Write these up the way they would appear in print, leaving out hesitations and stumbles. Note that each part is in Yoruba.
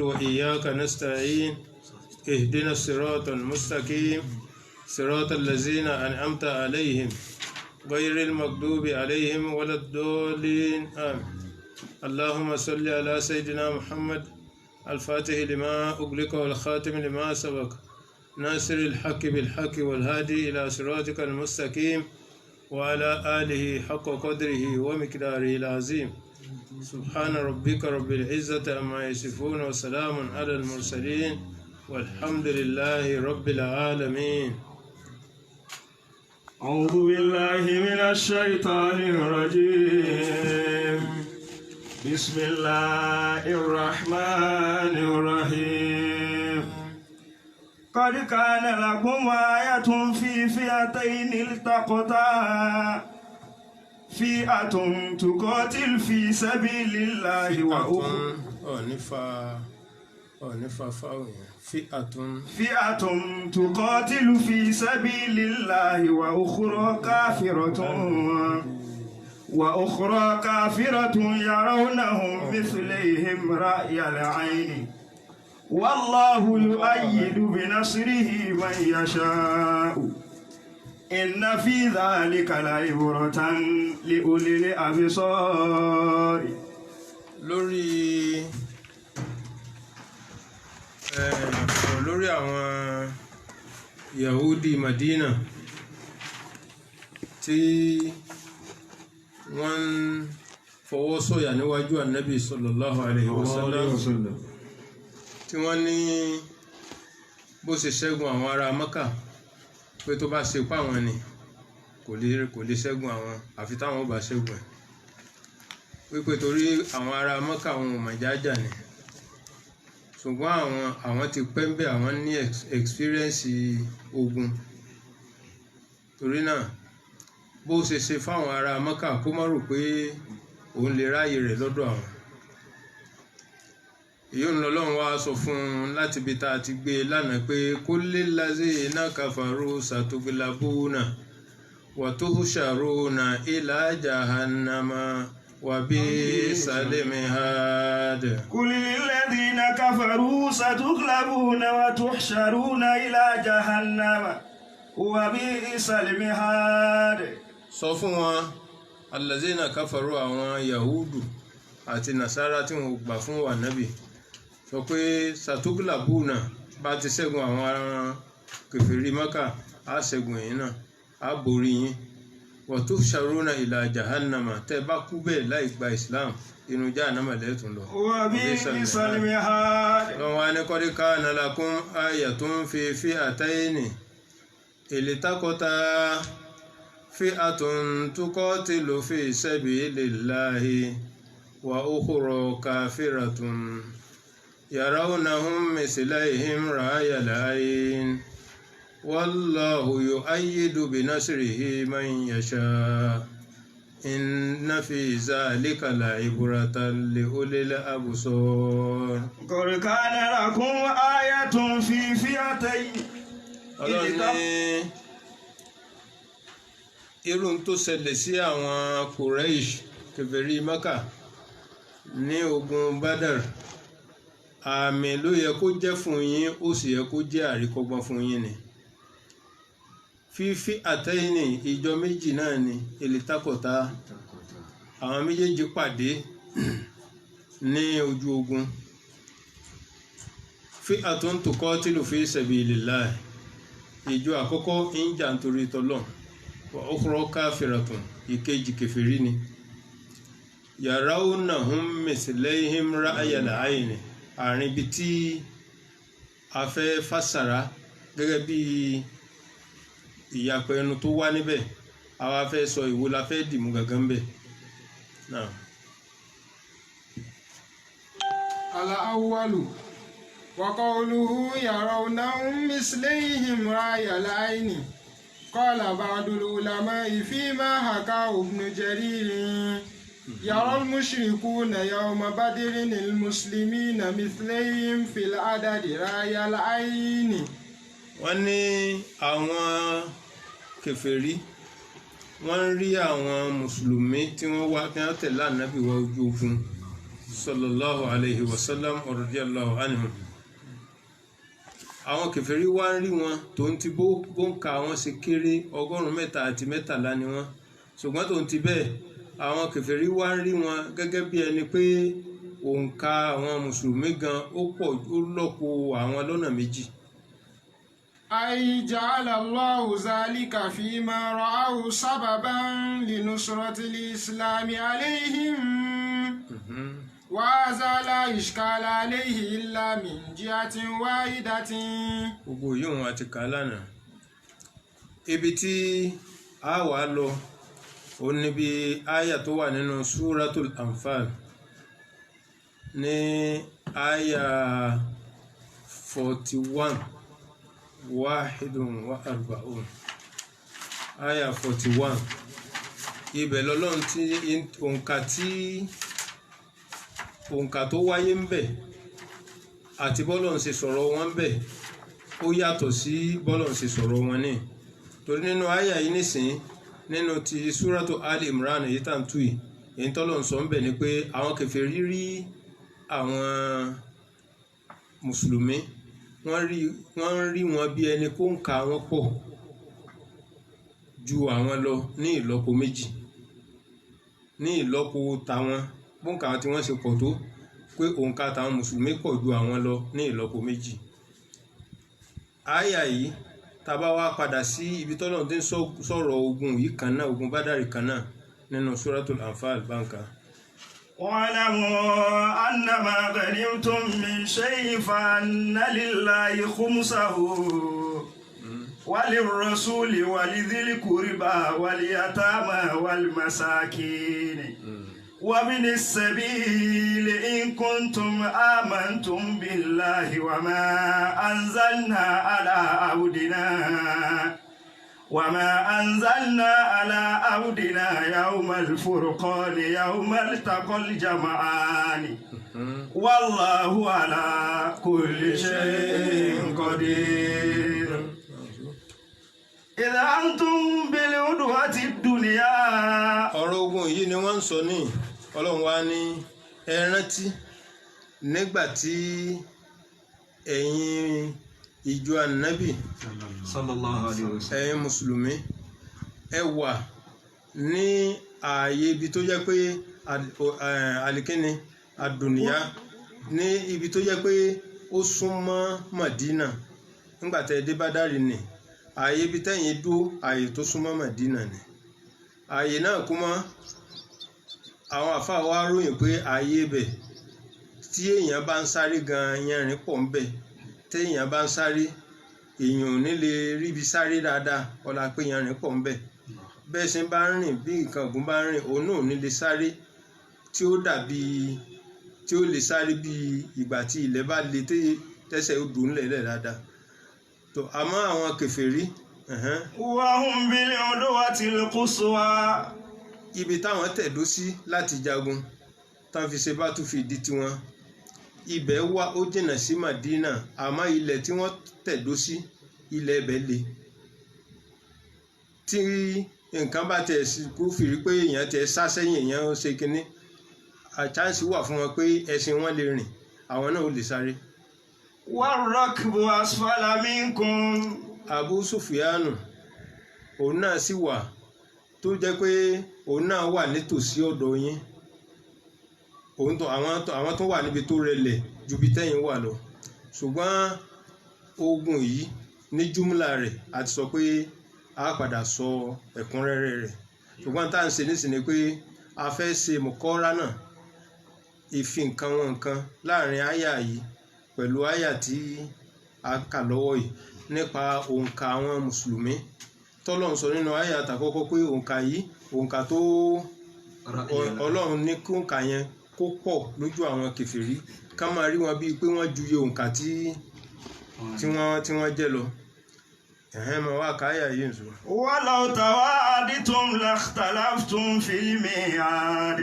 وإياك نستعين اهدنا الصراط المستقيم صراط الذين أنعمت عليهم غير المغضوب عليهم ولا الضالين آمين. اللهم صل على سيدنا محمد الفاتح لما أغلق والخاتم لما سبق ناصر الحق بالحق والهادي إلى صراطك المستقيم وعلى آله حق قدره ومقداره العظيم. سبحان ربك رب العزة عما يصفون وسلام على المرسلين والحمد لله رب العالمين. أعوذ بالله من الشيطان الرجيم. بسم الله الرحمن الرحيم. قد كان لكم آية في فئتين التقتا فئة تقاتل في سبيل الله وأخرى فئة تقاتل في سبيل الله وأخرى كافرة يرونهم مثليهم رأي العين والله يؤيد بنصره من يشاء إن في ذلك لعبرة لأولي الأبصار. lórí àwọn Yahudi Madina tí wọ́n ń fọwọ́ sọ̀yà níwájú Ànábì sallallahu alayhi wa sallam tí wọ́n ní bó ṣe ṣẹ́gun àwọn ará Mákà pé tó bá ṣe pa àwọn ni kò lè ṣẹ́gun àwọn àfi táwọn bá ṣẹ́gun ẹ̀ wípé torí àwọn ará Mákà àwọn ò mọ̀ jájà ni ṣùgbọ́n àwọn ti pẹ́ ń bẹ̀ àwọn ní experience ogun torí náà bó ṣe ṣe fáwọn ará Mákà kó má rò pé òun lè ráyè rẹ̀ lọ́dọ̀ àwọn èyí ń lọ́lọ́run wá sọ fún un láti ibi tá a ti gbé e lánàá pé kullil lazina kafaru satughlabuna wa tuhsharuna ila jahannama wa bi'sal mihad. kullil lazina kafaru satughlabuna wa tuhsharuna ila jahannama wa bi'sal mihad. sọ fún wọn allazina kafaru àwọn Yahudu àti Nasara tí wọn gbà fún wa nábì sọ pé satughlabuna bá ti ṣẹ́gun àwọn ará kèfèrí Mákà á ṣẹ́gun yín náà á borí yín wa tuhsharuna ila jahannama tẹ́ bá kú bẹ́ẹ̀ láì gba Islam inú jahannama lẹ́tùn lọ. wa bi'sal mihad. lọ́wọ́ wa ní qad kana lakum ayatun fi fi'atayni iltaqata fi'atun tuqatilu fi sabilillahi wa ukhra kafiratun يرونهم مثليهم رأي العين والله يؤيد بنصره من يشاء إن في ذلك لعبرة لأولي الأبصار. قد كان لكم آية في فئتين. irun tó ṣẹlẹ̀ sí àwọn Quraysh kèfèrí Mákà ní ogun Badr àmì ló yẹ kó jẹ́ fún yín ó sì yẹ kó jẹ́ àríkọ́gbọ́n fún yín ni fífi àtẹ́yìnì ìjọ méjì náà ni èlìtàkọ̀tà àwọn méjèèjì pàdé ní ojú ogun fi àtúntòkọ́ tìlù fi sabilillah ìjọ àkọ́kọ́ ń jà nítorí tọ́lọ̀ wa ukhra kafiratun ìkejì kèfèrí ni yarawnahum mislayhim ra'yal ayni àárín ibi tí a fẹ́ fásàrà gẹ́gẹ́ bí ìyapẹ̀ ẹnu tó wá níbẹ̀ àwa fẹ́ sọ ìwo la fẹ́ dìmú gangan bẹ̀ náà. al-awwalu wa qawluhu yarawnahum mislayhim ra'yal ayni qala ba'dul ulama'i fima haka ibn Jarir يرى المشركون يوم بدر المسلمين مثليهم في العدد رأي العين. wọ́n ní àwọn kèfèrí wọ́n rí àwọn mùsùlùmí tí wọ́n wá tí wọ́n tẹ̀lé ànábì wá ojú ogun sallallahu alayhi wa sallam radiyallahu anhum. Àwọn kèfèrí wá ń rí wọn tó ń ti bóǹkà wọn ṣe kéré 313 ni wọ́n, ṣùgbọ́n tó ń ti bẹ́ẹ̀ àwọn kèfèrí wá ń rí wọn gẹ́gẹ́ bí ẹni pé òǹkà àwọn mùsùlùmí gan ó pọ̀, ó lọ́pọ̀ àwọn lọ́nà méjì. أي جعل الله ذلك فيما رأوا سببا لنصرة الإسلام عليهم وهذا لا إشكال عليه إلا من جهة واحدة. Gbogbo yóò àti kà lánàá. Ibi tí a wà lọ ó níbi àyà tó wà nínú Suratul Anfal ní àyà 41 41 àyà 41. Ibẹ̀ lọ́lọ́run tí òǹkà tó wáyé ń bẹ̀ àti bọ́lọ́run ṣe sọ̀rọ̀ wọn bẹ̀ ó yàtọ̀ sí bọ́lọ́run ṣe sọ̀rọ̀ wọn ní. Torí nínú àyà yìí nísìn nínú ti Suratu Ali Imran èyí tá ń tú yìí, èyí tọ́lọ́run sọ ń bẹ̀ ni pé àwọn kèfèrí rí àwọn mùsùlùmí wọ́n rí wọn bí ẹni kó ń ka wọn pọ̀ ju àwọn lọ ní ìlọ́po méjì, ní ìlọ́po tàwọn bóǹkà tí wọ́n ṣe pọ̀ tó pé òǹkà tàwọn mùsùlùmí pọ̀ ju àwọn lọ ní ìlọ́po méjì. Àyà yìí tá bá wá padà sí ibi tọ́lọ́run tí ń sọ̀rọ̀ ogun yìí kan náà, ogun Bádàrí kan náà nínú Suratul Anfal báǹkà. واعلموا أنما غنمتم من شيء فأن لله خمسه وللرسول ولذي القربى واليتامى والمساكين ومن السبيل إن كنتم آمنتم بالله وما أنزلنا على عبدنا يوم الفرقان يوم التقى الجمعان والله على كل شيء قدير إذا أنتم بالعدوة الدنيا. ọ̀rọ̀ ogun yìí ni wọ́n ń sọ ní Ọlọ́run wá ní ẹ rántí nígbà tí ẹ̀yin ìjọ ànábì sallallahu alaihi wasallam ẹ̀yin mùsùlùmí ẹ wà ní ààyè ibi tó jẹ́ pé alikini adùnìyá ní ibi tó jẹ́ pé ó súnmọ́ Mádínà. Nígbà tẹ́ dé Bádàrí ni ààyè ibi tẹ́yìn dúró ààyè tó súnmọ́ Mádínà ni. Ààyè náà kú mọ́ àwọn àfáà wá ròyìn pé ààyè ibẹ̀ tí èèyàn bá ń sáré gan yanrìn pọ̀ ń bẹ̀, téèyàn bá ń sáré èèyàn ò ní lè ríbi sáré dáadáa ọlá pé yanrìn pọ̀ ń bẹ̀. Bẹ́ẹ̀ ṣe bá ń rìn bí nǹkan ọ̀gùn bá ń rìn òun náà ò ní lè sáré tí ó lè sáré bí ìgbà tí ilẹ̀ bá le tẹ́sẹ̀ ó dùn lẹ̀ dáadáa. tó àmọ́ àwọn kèfèrí wahum bil udwatil quswa. Ibi táwọn tẹ̀dó sí láti jagun tán fi ṣe bátúfìdí tiwọn ibẹ̀ wá ó jìnnà sí Mádínà, àmọ́ ilẹ̀ tí wọ́n tẹ̀dó sí ilẹ̀ ẹbẹ̀ le. Tí nǹkan bá tẹ̀ sí kó fìrí pé èèyàn tẹ̀ sá sẹ́yìn èèyàn ṣe kinní, àchánsì wà fún wọn pé ẹṣin wọn lè rìn àwọn náà ó lè sáré. Warrakbu asfala minkum. Abu Sufyanu òun náà sì wà tó jẹ́ pé òun náà wà nítòsí ọ̀dọ̀ yín, àwọn tó wà níbi tó rẹlẹ̀ ju bí tẹ́yìn wà lọ. Ṣùgbọ́n ogun yìí ní júmùlà rẹ̀ àti sọ pé a padà sọ ẹ̀kúnrẹ́rẹ́ rẹ̀. Ṣùgbọ́n tá à ń ṣe nísìnyí pé a fẹ́ ṣe mùkọ́ránà ìfi nǹkan wọn nǹkan láàrin àyà yìí pẹ̀lú àyà tí a kà lọ́wọ́ yìí nípa òǹkà àwọn mùsùlùmí. Tọ́lọ́run sọ nínú àyà àtàkọ́kọ́ pé òǹkà yìí òǹkà tó Ọlọ́run ní kí òǹkà yẹn kó pọ̀ lójú àwọn kèfèrí ká máa rí wọn bíi pé wọ́n ju iye òǹkà tí wọ́n jẹ́ lọ. Mọ̀ wá káyà yìí nṣó. Walau tawa'adtum lakhtalaftum fil mi'ad.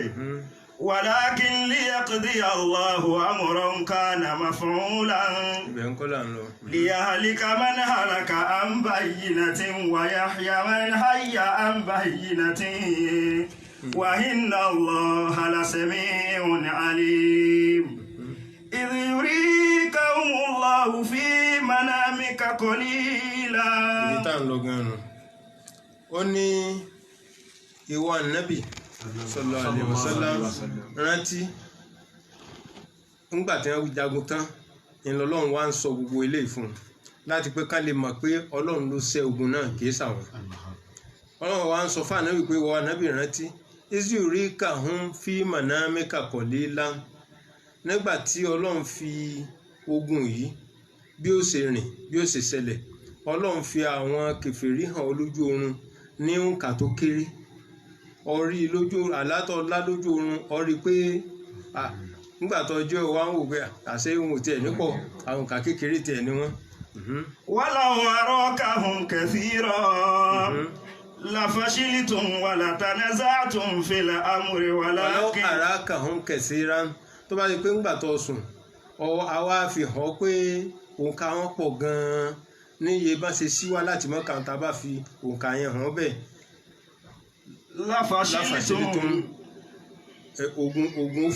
Walakin liyaqdiya Allahu amran kana maf'ulan. Ibẹ̀ ń kọ́ là ń lọ. Liyahlika man halaka an bayyinatin wa yahya man hayya an bayyinatin. وإن الله لسميع عليم إذ يريكهم الله في منامك قليلا. ibi tá à ń lọ gan-an ó ní ìwọ ànábì sallallahu alaihi wasallam rántí ńgbà tí wọ́n jagun tán ìlọlọ́run wá ń sọ gbogbo eléyìí fún un láti pé ká lè mọ̀ pé ọlọ́run ló ṣẹ́ ogun náà kìí ṣàwọn ọlọ́run wá ń sọ fún ànábì pé ìwọ ànábì rántí izurikahum fi manamika qalilan nígbà tí ọlọ́run fi ogun yìí bí ó ṣe rìn bí ó ṣe ṣẹlẹ̀ ọlọ́run fi àwọn kèfèrí hàn lójú oorun ní òǹkà tó kéré ọrí lójú àlátọ̀ọ́lá lójú oorun ọrí pé nígbà tó ọjọ́ wa ń wò pé àṣẹ ohun tiẹ̀ nípọ̀ àwọn òǹkà kékeré tiẹ̀ ni wọ́n. ولو أراكهم كثيرا لفشلتم ولتنازعتم في الأمر ولكن arakahum kaseeran tó bá di pé ńgbà tó sùn àwa fi hàn pé òǹkà wọn pọ̀ gan-an níye bá ṣe síwá láti Mọ́kà tá bá fi òǹkà yẹn hàn bẹ́ẹ̀ لفشلتم ogun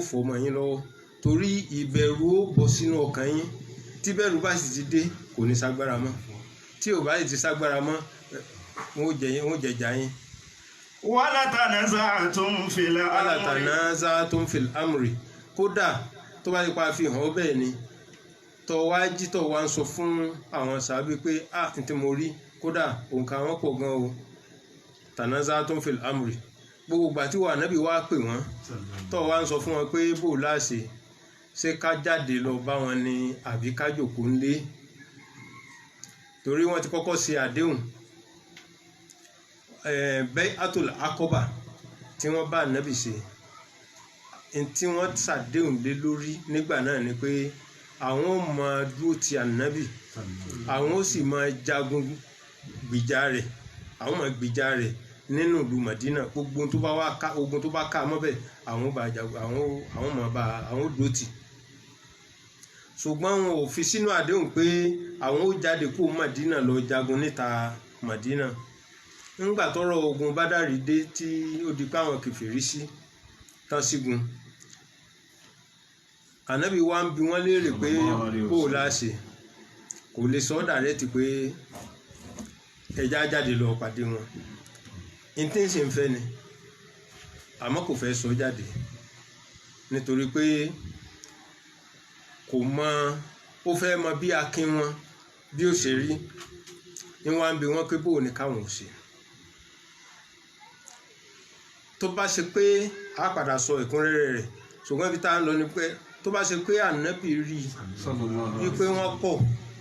fò mọ́ yín lọ́wọ́ torí ìbẹ̀rù ó bọ́ sínú ọkàn yín tí bẹ̀rù bá sì ti dé kò ní ságbára mọ́ tí ò bá sì ti ságbára mọ́ wọ́n jẹjà yín. ولتنازعتم في الأمر alatanaza'tum fil amri kódà tó bá yípa fi hàn bẹ́ẹ̀ ni tó wá jí tó wá ń sọ fún àwọn sàábé pé n tí mo rí kódà òǹkà wọn pọ̀ gan o tanaza'tum fil amri gbogbo ìgbà tí wà nábì wá pè wọ́n tó wá ń sọ fún wọn pé bó láṣẹ ṣé ká jáde lọ bá wọn ni àbí ká jókòó ńlé torí wọ́n ti kọ́kọ́ ṣe àdéhùn Bay'atul Aqaba tí wọ́n bá nábì ṣe tí wọ́n ṣàdéhùn lé lórí nígbà náà ni pé àwọn ò máa dúró ti ànábì àwọn ó sì máa jagun gbìjà rẹ̀ àwọn máa gbìjà rẹ̀ nínú ìlú Madina gbogbo tó bá wá ká ogun tó bá ká mọ́bẹ̀ àwọn bá jagun àwọn máa bá àwọn dúró tì ṣùgbọ́n wọn ò fi sínú àdéhùn pé àwọn ó jáde kó Madina lọ jagun níta Madina ńgbà tọ́rọ̀ ogun Bádàrí dé tí ó di pé àwọn kèfèrí sí tán sígun ànábì wa ń bi wọ́n léèrè pé bó o láṣẹ kò lè sọ dàrẹ́tì pé ẹja jáde lọ pàdé wọn intense ń fẹ́ ni àmọ́ kò fẹ́ sọ jáde nítorí pé kò mọ ó fẹ́ mọ bí akin wọn bí ó ṣe rí ni wọ́n á ń bi wọ́n pé bó o ní káwọn ò ṣe tó bá ṣe pé a padà sọ ìkúnrẹ́rẹ́ rẹ̀ ṣùgbọ́n ibi tá à ń lọ ni pé tó bá ṣe pé ànábì rí i pé wọ́n pọ̀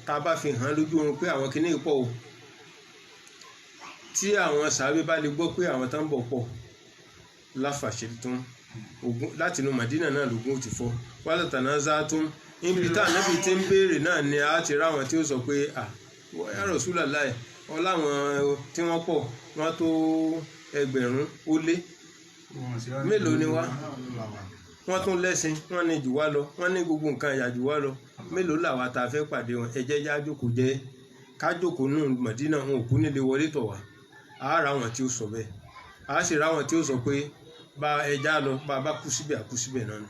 tá a bá fi hàn lójú oorun pé àwọn kìíní pọ̀ o tí àwọn sàábé bá lè gbọ́ pé àwọn tó ń bọ̀ pọ̀ láfàṣẹ tún ogun láti inú Madina náà lógún ti fọ́ wálé tanaza'tum níbi tá ànábì ti ń béèrè náà ni a ti ráwọn tí ó sọ pé ya Rasulullah ọláwọn tí wọ́n pọ̀ wọ́n tó 1000 ó lé mélòó ni wá wọ́n tún lẹ́sìn wọ́n ní jù wá lọ wọ́n ní gbogbo nǹkan ẹ̀yà jù wá lọ mélòó làwa tá a fẹ́ pàdé wọn ẹ jẹ́ já jókòó jẹ́ ká jókòó nù Mọ̀dínà wọn ò kú nílé wọlé tọ̀ wá a ra wọn tí ó sọ bẹ́ẹ̀ a sì ra wọn tí ó sọ pé bá ẹja lọ bá a bá kú síbẹ̀ àkú síbẹ̀ náà nù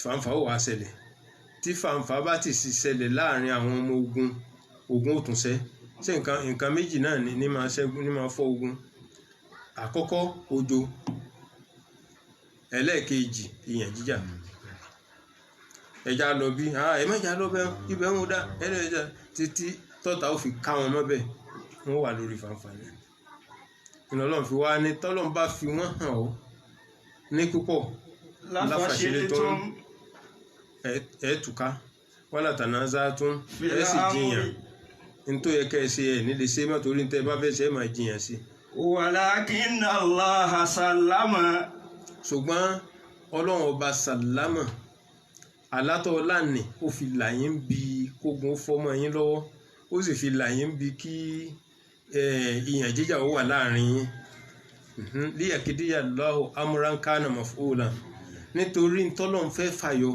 fàǹfà ó wàá ṣẹlẹ̀ tí fàǹfà bá ti sì ṣẹlẹ̀ láàrin àwọn ọmọ ogun òtúnṣẹ́ ṣé nǹkan méjì náà ní máa ṣẹ́gun ní máa fọ́ ogun àkọ́kọ́ òjò ẹlẹ́ẹ̀kejì ìyàn jíjà ẹja lọ bí ẹ má jà lọ bẹ ibẹ̀ ń dá ẹlẹ́ẹ̀jà títí tọ́ta ó fi ká wọn mọ́bẹ̀ wọ́n wà lórí fanfani ìlọ́lọ́run fi wá ní tọ́lọ́run bá fi wọ́n hàn ọ́ ní púpọ̀ láfàṣẹ́lẹ̀ tó ẹ̀ túká wala tanaza'tum ẹ̀ sì jiyàn nítorí yẹ kẹ́ ẹ ṣe ẹ̀ nílé ṣe má torí ní tẹ́ bá fẹ́ ṣe é máa jiyàn sí. walakinna Allaha sallama. ṣùgbọ́n ọlọ́run ọba sàlámà alátọ̀ láàánì ó fi là yín bí kógun fọ́mọ yín lọ́wọ́ ó sì fi là yín bí kí ìyàn jíjà ó wà láàrin yín liyakidiya Allahu amran kana maf'ula nítorí ntọ́lọ́run fẹ́ fàyọ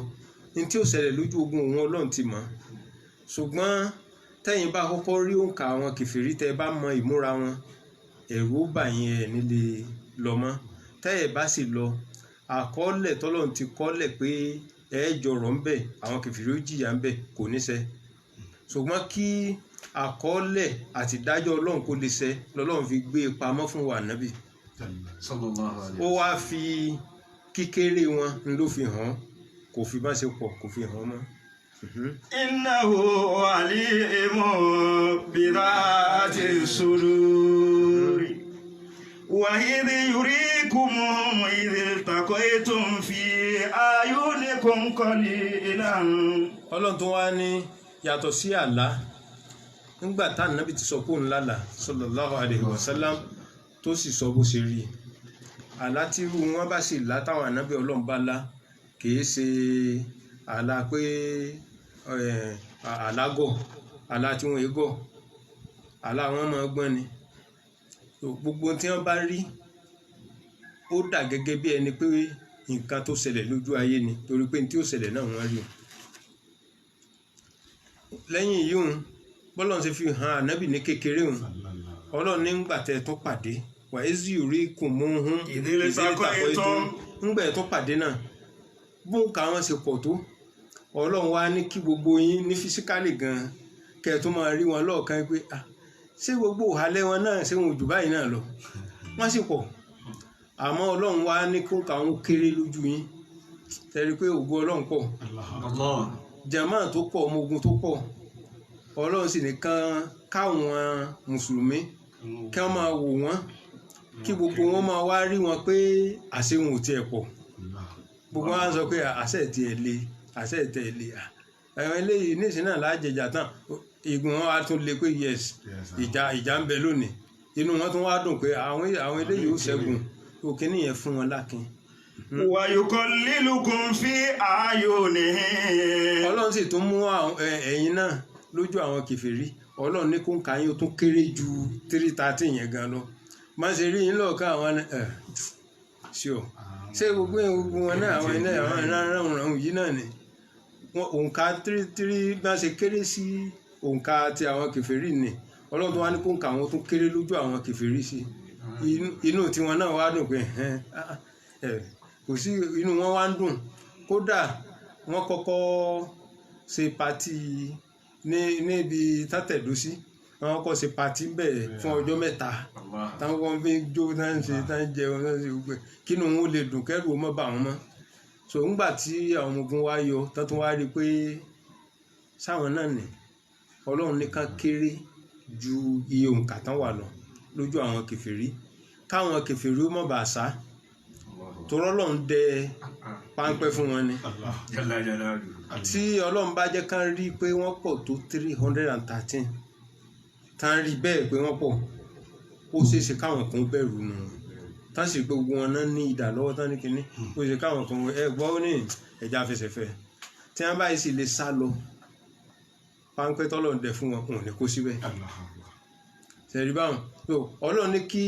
ní tí ó ṣẹlẹ̀ lójú ogun òun ọlọ́run ti mọ̀ ṣùgbọ́n tẹ́yìn bá kọ́kọ́ rí òǹkà àwọn kèfèrí tẹ́ bá mọ ìmúra wọn ẹ̀rù ó bà yín ẹ̀ nílé lọ mọ́ tẹ́ ẹ̀ bá sì lọ àkọọ́lẹ̀ tọ́lọ́run ti kọ́lẹ̀ pé ẹ jọrọ̀ ń bẹ̀ àwọn kèfèrí ó jìyà ń bẹ̀ kò ní ṣẹ ṣùgbọ́n kí àkọọ́lẹ̀ àti ìdájọ́ ọlọ́run kó lè ṣẹ lọ́lọ́run fi gbé e pamọ́ fún wa nábì ó wá fi kíkéré wọn ló fi hàn kò fi bá ṣe pọ̀ kò fi hàn mọ́. innahu alimun bidhati suduri wa idh yurikumuhum idh iltaqaytum fi ayunikum qalilan. ọlọ́run tó wá ní yàtọ̀ sí àlá nígbà tá ànábì ti sọ pé òun lálà sallallahu alaihi wasallam tó sì sọ bó ṣe rí àlá tí irú wọn bá sì lá táwọn ànábì ọlọ́run bá lá kìí ṣe àlá pé àlágọ̀ àlá tí wọ́n gọ̀ àlá wọn máa gbọ́n ni gbogbo tí wọ́n bá rí ó dà gẹ́gẹ́ bí ẹni pé nǹkan tó ṣẹlẹ̀ lójú ayé ni torí pé ní tí ó ṣẹlẹ̀ náà wọ́n rí lẹ́yìn yìí òun bọ́lọ́run ṣe fi hàn ànábì ní kékeré òun ọlọ́run nígbà tẹ́ tó pàdé wà á sì rí kùn mú hún ìdílé tàkọ́ ètò ńgbà ẹ̀ tó pàdé náà bó ka wọn ṣe pọ̀ tó ọlọ́run wá ní kí gbogbo yín ní físíkálì gan kẹ́ ẹ̀ tó máa rí wọn lọ́ọ̀kan pé ṣé gbogbo òhàlẹ́ wọn náà ṣé wọn ò jù báyìí náà lọ wọ́n sì pọ̀ àmọ́ ọlọ́run wá ní kó ka wọn kéré lójú yín tẹ́rí pé ògo ọlọ́run pọ̀ jàmáà tó pọ̀ ọmọ ogun tó pọ̀ ọlọ́run sì nìkan káwọn mùsùlùmí kí wọ́n máa wò wọ́n kí gbogbo wọn máa wá rí wọn pé àṣẹ wọn ò tiẹ̀ pọ̀ gbogbo wọn á sọ pé àṣẹ tiẹ̀ le àṣẹ tiẹ̀ le àwọn eléyìí níṣẹ́ náà lájẹjà tán igun wọn á tún le pé yes ìjà ń bẹ lónìí inú wọn tún wá dùn pé àwọn eléyìí ó ṣẹ́gun òkè nìyẹn fún wọn lákin. wa yukallilukum fi ayunihim. ọlọ́run sì tún mú ẹ̀yin náà lójú àwọn kèfèrí ọlọ́run ní kó ń ka yín ó tún kéré ju 313 yẹn gan lọ má ṣe rí yín lọ́ọ̀kan àwọn ṣé gbogbo wọn náà àwọn iná àwọn ìrànràn yìí náà ni òǹkà 33 bá ṣe kéré sí òǹkà ti àwọn kèfèrí ni ọlọ́run tó wá ní kó ń ka àwọn tún kéré lójú àwọn kèfèrí sí inú tiwọn náà wá dùn pé kò sí inú wọn wá ń dùn kódà wọn kọ́kọ́ ṣe pati níbi tátẹ̀dó sí wọn kọ́ ṣe pati bẹ́ẹ̀ fún ọjọ́ mẹ́ta táwọn kan fi jó táwọn ń ṣe táwọn ń jẹun táwọn ń ṣe gbogbo kínú wọn ó lè dùn kẹ́rù ó mọ́ bà wọ́n mọ́ so ńgbà tí àwọn ọmọ ogun wá yọ tó tún wá rí i pé sáwọn náà ní ọlọ́run nìkan kéré ju iye òǹkà tán wà lọ lójú àwọn kèfèrí káwọn kèfèrí ó mọ̀ bá sá torọ́ lọ́n dẹ páńpẹ́ fún wọn ni tí ọlọ́run bá jẹ́ kán rí pé wọ́n pọ̀ tó 313 tán rí bẹ́ẹ̀ pé wọ́n pọ̀ ó ṣeé ṣe káwọn kan bẹ̀rù nù tán sì gbogbo wọn náà ní ìdá lọ́wọ́ tán ní kinní ó ṣe káwọn kan gbọ́ ní ẹja fẹsẹ̀fẹ́ tí wọ́n báyìí sì lè sá lọ páńpẹ́ tọ́lọ́run dẹ fún wọn kò ní kó síbẹ̀ ṣẹ̀rí báwọn ọlọ́run ní kí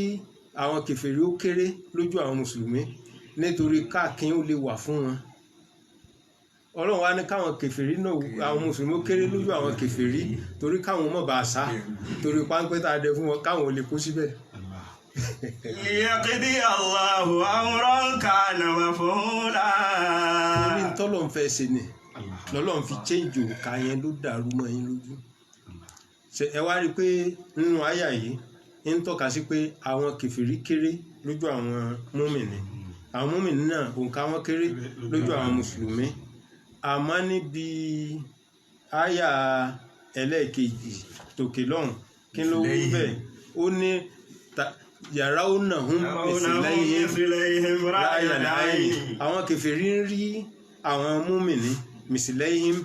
àwọn kèfèrí ó kéré lójú àwọn mùsùlùmí nítorí káàkiri ó lè wà fún wọn ọlọ́run wá ní káwọn kèfèrí náà àwọn mùsùlùmí ó kéré lójú àwọn kèfèrí torí káwọn mọ̀ bá sá torí páńpẹ́ tá a dẹ fún wọn káwọn ò lè kó síbẹ̀. liyaqdi Allahu amran kana maf'ula. torí ntọ́lọ́ ń fẹ́ ṣe ni lọ́lọ́run fi change òǹkà yẹn ló dàrú mọ́ yín lójú ẹ wá rí i pé nínú àyà yìí ń tọ́ka sí pé àwọn kèfèrí kéré lójú àwọn múmìnì àwọn múmìnì náà òǹkà wọn kéré lójú àwọn mùsùlùmí àmọ́ níbi àyà ẹlẹ́ẹ̀kejì tòkè lọ́hùn kí ló wí bẹ́ẹ̀ ó ní yàrá ó nà hún mìsìlẹ́yìn ráyà láàyè àwọn kèfèrí ń rí àwọn múmìnì mìsìlẹ́yìn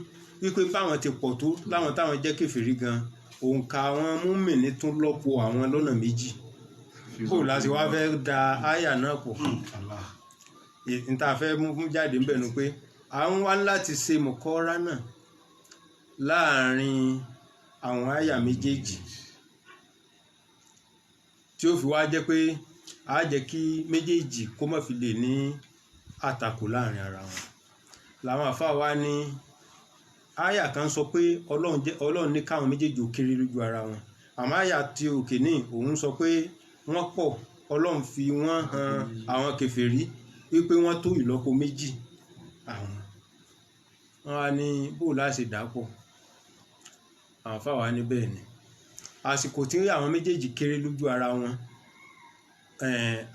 wípé báwọn ti pọ̀ tó láwọn táwọn jẹ́ kèfèrí gan òǹkà àwọn múmìnì tún lọ́pọ̀ àwọn lọ́nà méjì bó láti wá fẹ́ da àyà náà pọ̀ níta fẹ́ mú jáde ńbẹ̀ nu pé à ń wá láti ṣe mọ̀kọ́rá náà láàrin àwọn àyà méjèèjì tí ó fi wá jẹ́ pé a jẹ́ kí méjèèjì kó má fi lè ní àtakò láàrin ara wọn làwọn àfáà wá ní àyà kan sọ pé ọlọ́run ní káwọn méjèèjì ò kéré lójú ara wọn àmọ́ àyà tí òkè ní òun sọ pé wọ́n pọ̀ Ọlọ́run fi wọ́n hàn àwọn kèfèrí wípé wọ́n tó ìlọ́po méjì àwọn wọn wá ní bó láṣẹ dàpọ̀ àwọn fáwa ní bẹ́ẹ̀ ni àsìkò tí àwọn méjèèjì kéré lójú ara wọn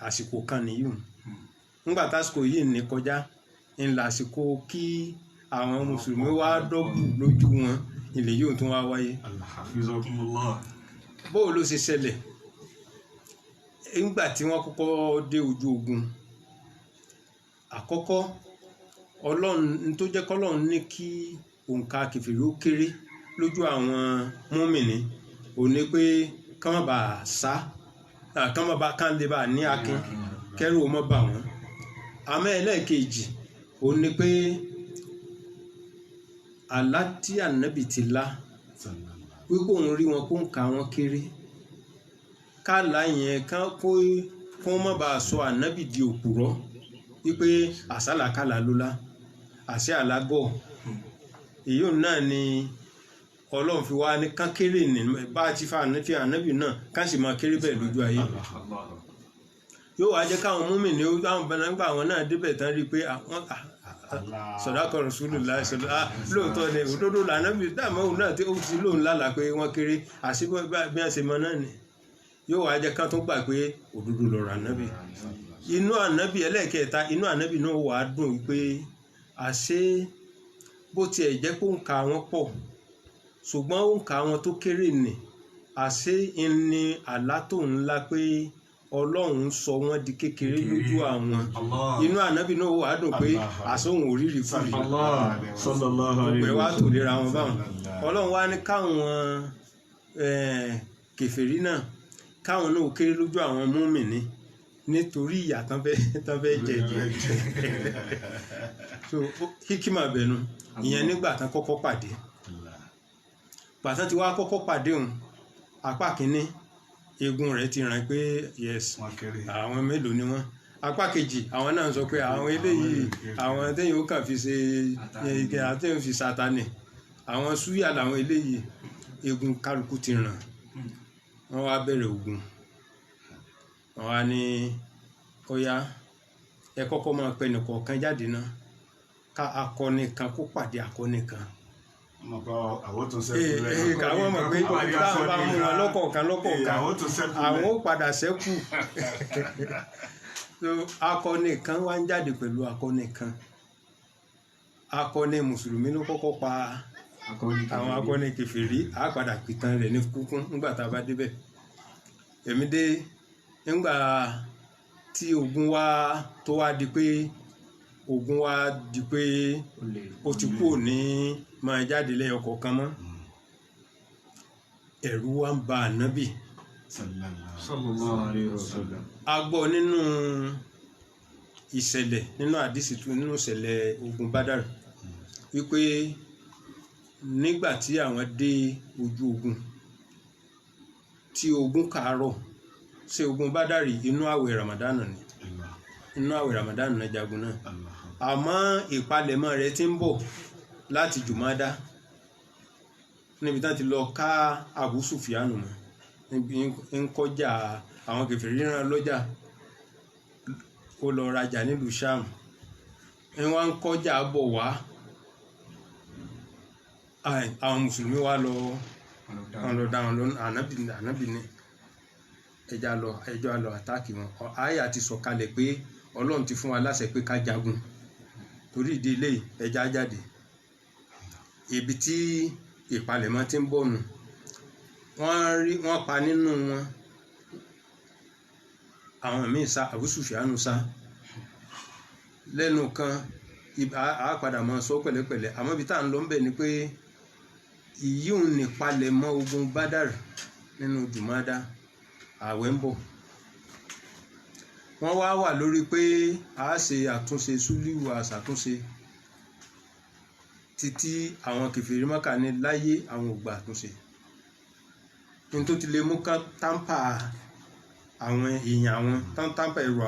àsìkò kan nìyí nígbà tásìkò yìí ní kọjá ńlá àsìkò kí àwọn mùsùlùmí wá dọ́gbù lójú wọn ilé yóò tún wá wáyé. bó ló ṣe ṣẹlẹ̀ nígbà tí wọ́n kọ́kọ́ dé ojú ogun àkọ́kọ́ Ọlọ́run tó jẹ́ kọ́lọ́run ní kí òǹkà kèfèrí ó kéré lójú àwọn mùmínì ò ní pé kán má bàa sá kán lè bàa ní akin kẹ́rù ó má bà wọ́n àmọ́ ẹlẹ́ẹ̀kejì ò ní pé àlá tí ànábì ti lá wípé òun rí wọn kó ń ka wọn kéré kálá yẹn kó má bàa sọ ànábì di òpùrọ́ wípé àsálàkálà ló lá àṣẹ àlágọ̀ èyí náà ni Ọlọ́run fi wá ní kán kéré ní bá ti fa ànábì náà kán sì máa kéré bẹ́ẹ̀ lójú ayé yóò wá jẹ́ káwọn mùmínì àwọn bẹ̀rẹ̀ àwọn náà débẹ̀ tán rí i pé àwọn sọ̀dákọ̀ Rasulullah lóòótọ́ ni òdodo lànàbì dáàmú òun náà tí ó ti lóun lálà pé wọ́n kéré àṣìbọ bí wọ́n ṣe mọ náà ni yóò wá jẹ́ ká tó gbà pé òdodo lọ̀rọ̀ ànábì inú ànábì ẹlẹ́ẹ̀kẹta inú ànábì náà wà á dùn pé àṣé bó tiẹ̀ jẹ́ pé òǹkà wọn pọ̀ ṣùgbọ́n òǹkà wọn tó kéré nì àṣé ní àlá tó ńlá pé Ọlọ́run sọ wọ́n di kékeré lójú àwọn inú ànábì náà wà á dùn pé àsóhun òrìrì fúri ọgbẹ́ wa tò lera wọn báwọn Ọlọ́run wá ní káwọn kèfèrí náà káwọn náà kéré lójú àwọn mùmínì nítorí ìyà tán fẹ́ jẹ so hikima bẹ̀nu ìyẹn nígbà tán kọ́kọ́ pàdé bàtán ti wá kọ́kọ́ pàdé òun apá kínní egun rẹ̀ ti ràn pé yes àwọn mélòó ni wọ́n apá kejì àwọn náà sọ pé àwọn eléyìí àwọn téèyàn ó kàn fi ṣe àtẹ̀yìn fi Sátánì àwọn súyà làwọn eléyìí egun kálukú ti ràn wọ́n wá bẹ̀rẹ̀ ogun wọ́n wá ní ó yá ẹ kọ́kọ́ máa pẹ nìkọ̀ọ̀kan jáde náà ká akọni kan kó pàdé akọni kan káwọn mọ̀ pé táwọn bá mú wọn lọ́kọ̀ọ̀kan àwọn ó padà ṣẹ́kù akọni kan wá ń jáde pẹ̀lú akọni kan akọni mùsùlùmí ló kọ́kọ́ pa àwọn akọni kèfèrí á padà pìtàn rẹ̀ ní kúkún nígbà tá a bá débẹ̀ èmi dé nígbà tí ogun wá tó wá di pé ogun wá di pé ó ti kú ní máa jáde lẹ́yọ kọ̀ọ̀kan mọ́ ẹ̀rù wá ń ba ànábì sallallahu alaihi wasallam a gbọ́ nínú ìṣẹ̀lẹ̀ nínú àdìsí nínú ìṣẹ̀lẹ̀ ogun Bádàrì wípé nígbà tí àwọn dé ojú ogun tí ogun kàárọ̀ ṣe ogun Bádàrì inú àwẹ̀ Ramadan ni inú àwẹ̀ Ramadan náà jagun náà àmọ́ ìpalẹ̀mọ́ rẹ̀ ti ń bọ̀ láti Jùmádá níbi tán ti lọ ká Abu Sufyanu mọ́ níbi ń kọjá àwọn kèfèrí rán lọ́jà ó lọ rajà nílùú Sham ń wá ń kọjá bọ̀ wá àwọn mùsùlùmí wá lọ dáhùn lọ ànábì ní ẹjọ́ lọ àtáàkì wọn àyà ti sọ̀kalẹ̀ pé Ọlọ́run ti fún wa láṣẹ pé ká jagun torí ìdí ilé ẹja jáde ibi tí ìpalẹ̀mọ́ ti ń bọ̀ nù wọ́n pa nínú wọn àwọn míì sá Abu Sufyanu sá lẹ́nu kan a padà máa sọ pẹ̀lẹ́pẹ̀lẹ́ àmọ́ ibi tá à ń lọ ń bẹ̀ ni pé ìyíùn nípalẹ̀mọ́ ogun Bádàrì nínú Jùmádá àwẹ̀ ń bọ̀ wọ́n wá wà lórí pé a ṣe àtúnṣe súlíwù àṣàtúnṣe títí àwọn kèfèrí Mákà ní láyé àwọn ògbà àtúnṣe ní tó ti lè mú ká támpà àwọn èèyàn àwọn támpà ẹrù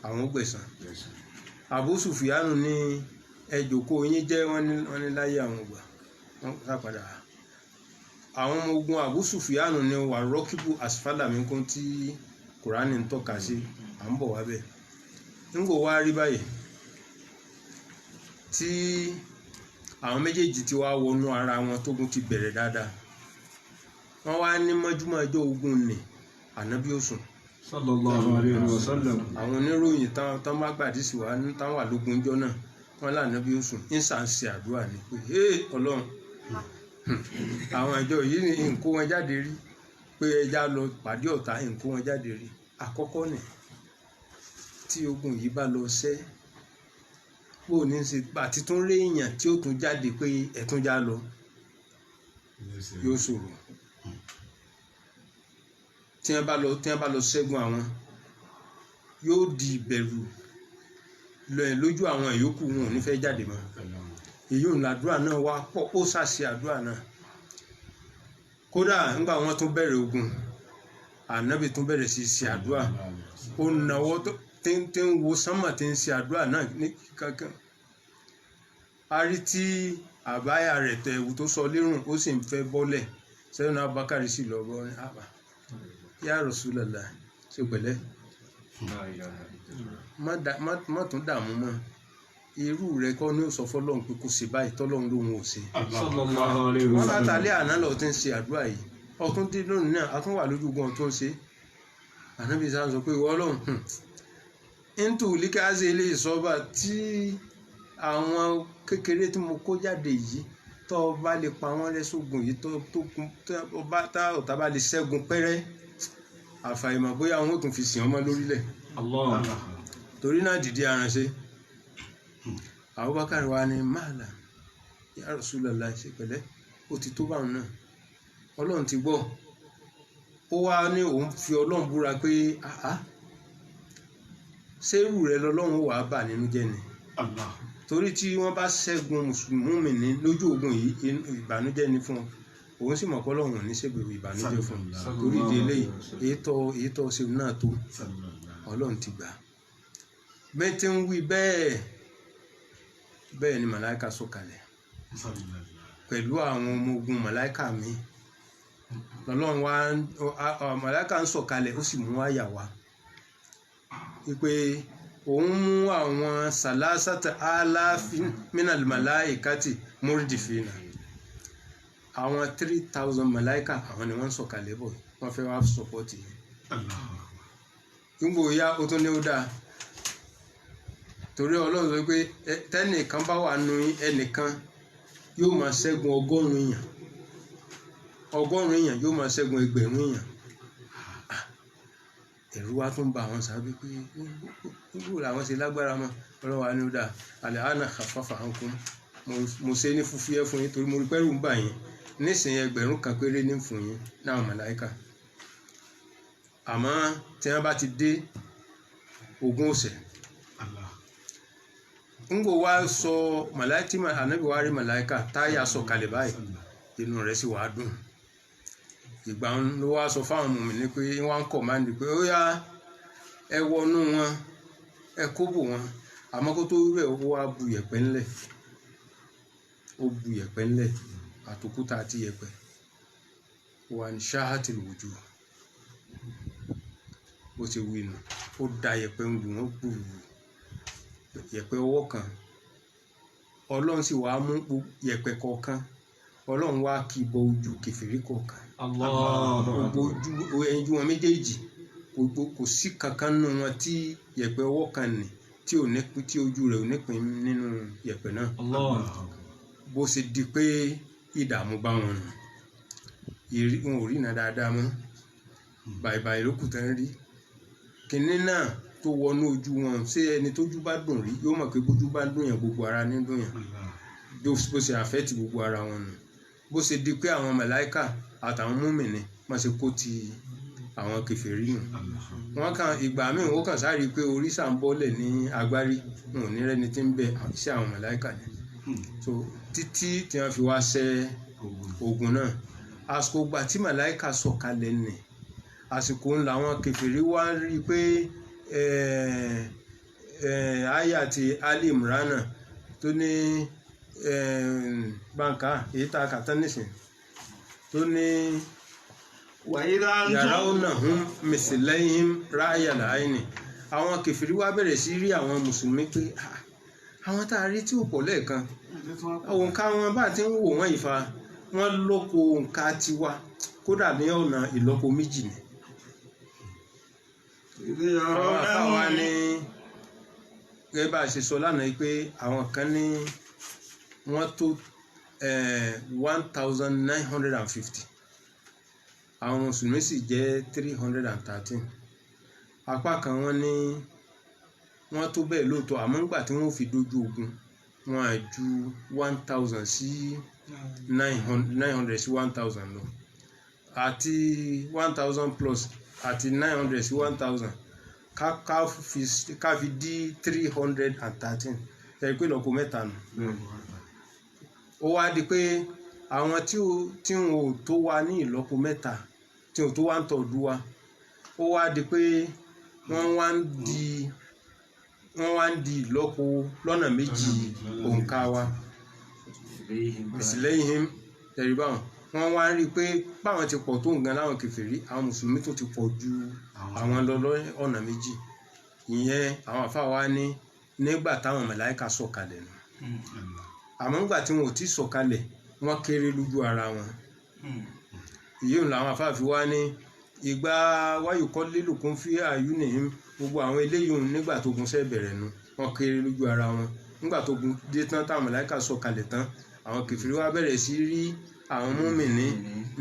àwọn gbẹ̀san Abu Sufyanu ní ẹ jókòó yín jẹ́ wọ́n ní láyé àwọn ògbà wọ́n sápadà àwọn ọmọ ogun Abu Sufyanu ní wà rọ́kìbù asfala minkum tí Kùránì ń tọ́ka sí à ń bọ̀ wá bẹ́ẹ̀. Ńgbò wá rí báyìí tí àwọn méjèèjì ti wá wọnú ara wọn tógun ti bẹ̀rẹ̀ dáadáa, wọ́n wá ní mọ́júmọ́ ọjọ́ ogun ní ànábì ó sùn. sallallahu alaihi wasallam. Àwọn oníròyìn tán bá gbàdí sí wa tán wà lógun ọjọ́ náà wọ́n lànábì ó sùn ń ṣe àdúrà ní pé Ọlọ́run àwọn ìjọ yìí ní nǹkó wọn jáde rí pé ẹja lọ pàdé ọ̀tá nǹkó wọn jáde rí. Àkọ́kọ́ ni tí ogun yìí bá lọ sẹ́ bó ní ṣe àti tún rí èèyàn tí ó tún jáde pé ẹ̀tún já lọ yóò ṣòro. Tí wọ́n bá lọ ṣẹ́gun àwọn yóò di ìbẹ̀rù lójú àwọn ìyókù, wọn ò ní fẹ́ jáde mọ́. Èyí ò làdúrà náà wá pọ̀, ó ṣàṣì àdúrà náà. Kódà nígbà wọn tún bẹ̀rẹ̀ ogun ànábì tún bẹ̀rẹ̀ sí ṣe àdúrà, ó nawọ́ tí ń wo sánmà tí ń ṣe àdúrà náà ní kankan. A rí tí àbáyà rẹ̀ tẹ ewu tó sọ lérùn ó sì ń fẹ́ bọ́lẹ̀. Sayyidina Abubakar sì lọ bọ́ ní àbá ya Rasulullah ṣe pẹ̀lẹ́ má tún dààmú mọ́, irú rẹ̀ kọ́ ní ó sọ fọ́lọ́run pé kò sí báyìí tọ́lọ́run lòun ò sí. sallallahu alaihi Wọ́n wasallam. látàlẹ́ àná lọ tí ń ṣe àdúrà yìí ọtún dé lónìí náà a tún wà lójú gan tó ń ṣe. Ànábì sáà sọ pé ìwọ Ọlọ́run ntù líkàzé ilé ìsọ́ba tí àwọn kékeré tí mo kó jáde yìí tó bá lè pa wọ́n lẹ́sọ̀gùn yìí tá ọ̀tá bá lè ṣẹ́gun pẹ́rẹ́ àfàìmọ̀ bóyá wọn ò tún fi sìn ọmọ lórílẹ̀. Allah. Torí náà dìde aránṣẹ́ Abubakar wa ni máàlà ya Rasulullah ṣe pẹ̀lẹ́ ó ti tó báwọn náà Ọlọ́run ti gbọ́. Ó wá ní òun fi Ọlọ́run búra pé sẹ́rù rẹ lọ́lọ́run wà bà nínú jẹ́ ni. Allah. Torí tí wọ́n bá ṣẹ́gun mùsùlùmí ní lójú ogun yìí ìbànújẹ́ ni fún òun sì mọ̀ pé Ọlọ́run ò ní ṣègbèrè ìbànújẹ́ fún torí ìdílé èyí tó ṣe náà tó Ọlọ́run ti gbà. Bẹ́ẹ̀ tí ń wí bẹ́ẹ̀ ni màláíkà sọ̀kalẹ̀ pẹ̀lú àwọn ọmọ ogun màláíkà mi. Ọlọ́run wá màláíkà ń sọ̀kalẹ̀ ó sì mú àyà wá wípé òun mú àwọn sàlásàtà aláàfin minal màláíkàtì múrídìfínà, àwọn 3,000 màláíkà àwọn ni wọ́n ń sọ̀kalẹ̀ bọ̀ wọ́n fẹ́ wá sọpọ́tì yẹn. Nígbò ya ó tún ní ó dáa torí Ọlọ́run sọ pé tẹ́nìkan bá wà nù ẹnìkan yóò máa ṣẹ́gun 100 èèyàn, 100 èèyàn yóò máa ṣẹ́gun 1000 èèyàn. Ẹ̀rù wa tún bá àwọn sábẹ́ pé nígbò làwọn ṣe lágbára mọ́. Ọlọ́run wa ní ó dáa àlẹ́ àná khaffafa ankum mo ṣe ní fúfúyẹ́ fún yín torí mo rí pẹ́rù ń bà yín nísìnyí 1000 kan péré ní fún yín náà màláíkà. Àmọ́ tí wọ́n bá ti dé ogún ọ̀sẹ̀ ńgbò wá sọ màláíkà ànábì wa rí màláíkà táyà sọ̀kalẹ̀ báyìí inú rẹ̀ sì wá dùn. Ìgbà ló wá sọ fáwọn mùmínì pé wọ́n ń kọ̀mándì pé ó yá ẹ wọnú wọn ẹ kóbò wọn. Àmọ́ kó tó rẹ̀ ó wá bu yẹ̀pẹ̀ ńlẹ̀, ó bu yẹ̀pẹ̀ ńlẹ̀ àtòkúta àti yẹ̀pẹ̀ wà ní ṣáhátìl wujú bó ti wí nù. Ó da yẹ̀pẹ̀ ń lù wọ́n gbùrù yẹ̀pẹ̀ ọwọ́ kan. Ọlọ́run sì wá mú yẹ̀pẹ̀ kọ̀ọ̀kan Ọlọ́run wá kì í bọ ojú kèfèrí kọ̀ọ̀kan. Gbogbo ojú wọn méjèèjì kò sí kankan nínú wọn tí yẹ̀pẹ̀ ọwọ́ kan nì tí ojú rẹ̀ ò nípìn nínú yẹ̀pẹ̀ náà. Bó ṣe di pé ìdààmú bá wọn nù wọn ò rí iná dáadáa mọ́ bàìbàì lókù tán rí. Kìnní náà tó wọnú ojú wọn ṣé ẹni tójú bá dùn rí yóò mọ̀ pé bójú bá dùn yàn gbogbo ara ní dùn yàn bó ṣe àfẹ́tì gbogbo ara wọn nù. Bó ṣe di pé àwọn màláíkà àtàwọn mùmínì má ṣe kó ti àwọn kèfèrí nù. Wọ́n kàn ìgbà míì ó kàn sáré pé orí sà ń bọ́lẹ̀ ní agbárí wọn ò ní rẹ́ni tí ń bẹ iṣẹ́ àwọn màláíkà ni. So títí tí wọ́n fi wá ṣẹ́ ogun náà àsìkò gbà tí màláíkà sọ̀kalẹ̀ nì àsìkò ńlá àwọn kèfèrí wá rí pé àyà ti Ali Imran tó ní báńkà èyí tá a kà tán nísìn tó ní وإذا أنتم yarawnahum mislayhim ra'yal ayni àwọn kèfèrí wá bẹ̀rẹ̀ sí rí àwọn mùsùlùmí pé àwọn tá a rí tí ò pọ̀ lẹ́ẹ̀kan òǹkà wọn bá ti ń wò wọ́n ìfà wọ́n lọ́pọ̀ òǹkà tiwa kódà ní ọ̀nà ìlọ́po méjì ni. àwọn àfáwa ní gẹ́gẹ́ bá a ṣe sọ lánàá pé àwọn kan ní wọ́n tó 1950 àwọn mùsùlùmí sì jẹ́ 313 apá kan wọ́n ní wọ́n tó bẹ́ẹ̀ lóòótọ́ àmọ́ nígbà tí wọ́n fi dojú ogun wọn á ju 1000 sí 900 sí 1000 lọ àti 1000 plus àti 900 sí 1000 ká fi dí 313 ẹ pé lọ́kọ mẹ́ta nù. ó wá di pé àwọn tí wọn ò tó wa ní ìlọ́po mẹ́ta tí wọn ò tó wá ń tọ́jú wa ó wá di pé wọ́n wá ń di ìlọ́po lọ́nà méjì òǹkà wa ìsìlẹ́yìn ẹ̀rí báwọn wọ́n wá rí i pé báwọn ti pọ̀ tó nǹkan láwọn kèfèrí àwọn mùsùlùmí tó ti pọ̀ ju àwọn lọ ọ̀nà méjì ìyẹn àwọn àfáà wa ní nígbà táwọn màláíkà sọ̀kalẹ̀ nù àmọ́ nígbà tí wọn ò tí sọ̀kalẹ̀ wọ́n kéré lójú ara wọn ìyẹn làwọn àfáà fi wá ní ìgbà wáyù kọ́ lílùkún fi àyúnìhìn gbogbo àwọn eléyìí nígbà tó gun sẹ́ bẹ̀rẹ̀ nu wọ́n kéré lójú ara wọn nígbà tó gun dé tán táwọn màláíkà sọ̀kalẹ̀ tán àwọn kèfèrí wá bẹ̀rẹ̀ sí rí àwọn mùmínì